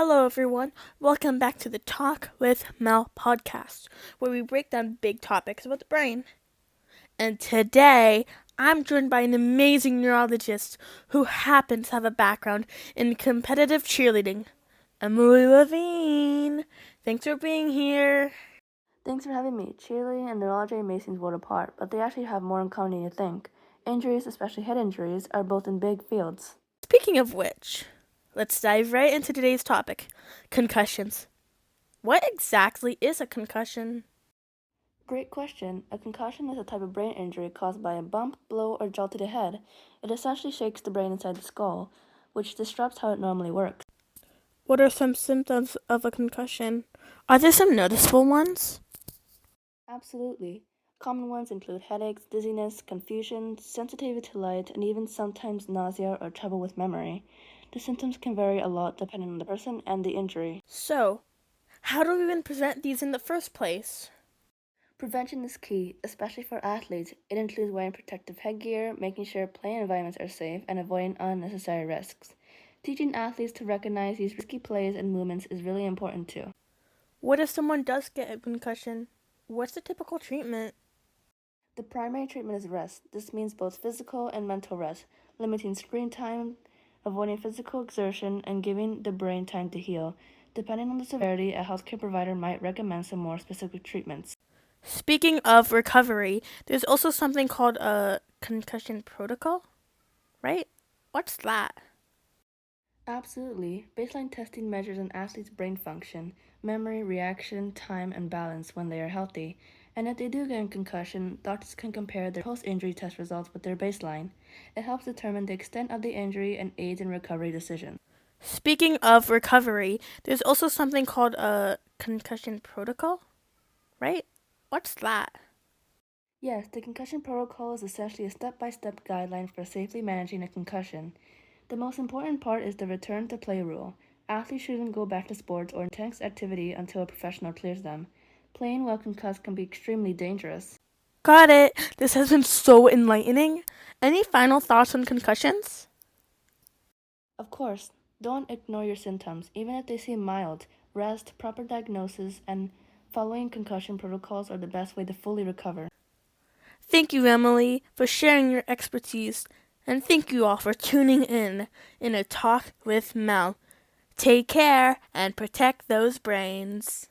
Hello, everyone. Welcome back to the Talk with Mel podcast, where we break down big topics about the brain. And today, I'm joined by an amazing neurologist who happens to have a background in competitive cheerleading, Emily Levine. Thanks for being here. Thanks for having me. Cheerleading and neurology may seem world apart, but they actually have more in common than you think. Injuries, especially head injuries, are both in big fields. Speaking of which, let's dive right into today's topic, concussions. What exactly is a concussion? Great question. A concussion is a type of brain injury caused by a bump, blow, or jolt to the head. It essentially shakes the brain inside the skull, which disrupts how it normally works. What are some symptoms of a concussion? Are there some noticeable ones? Absolutely. Common ones include headaches, dizziness, confusion, sensitivity to light, and even sometimes nausea or trouble with memory. The symptoms can vary a lot depending on the person and the injury. So, how do we even prevent these in the first place? Prevention is key, especially for athletes. It includes wearing protective headgear, making sure playing environments are safe, and avoiding unnecessary risks. Teaching athletes to recognize these risky plays and movements is really important too. What if someone does get a concussion? What's the typical treatment? The primary treatment is rest. This means both physical and mental rest, limiting screen time, avoiding physical exertion, and giving the brain time to heal. Depending on the severity, a healthcare provider might recommend some more specific treatments. Speaking of recovery, there's also something called a concussion protocol, right? What's that? Absolutely. Baseline testing measures an athlete's brain function, memory, reaction, time, and balance when they are healthy. And if they do get a concussion, doctors can compare their post-injury test results with their baseline. It helps determine the extent of the injury and aids in recovery decisions. Speaking of recovery, there's also something called a concussion protocol, right? What's that? Yes, the concussion protocol is essentially a step-by-step guideline for safely managing a concussion. The most important part is the return to play rule. Athletes shouldn't go back to sports or intense activity until a professional clears them. Playing while concussed can be extremely dangerous. Got it. This has been so enlightening. Any final thoughts on concussions? Of course, don't ignore your symptoms, even if they seem mild. Rest, proper diagnosis, and following concussion protocols are the best way to fully recover. Thank you, Emily, for sharing your expertise, and thank you all for tuning in a talk with Mel. Take care and protect those brains.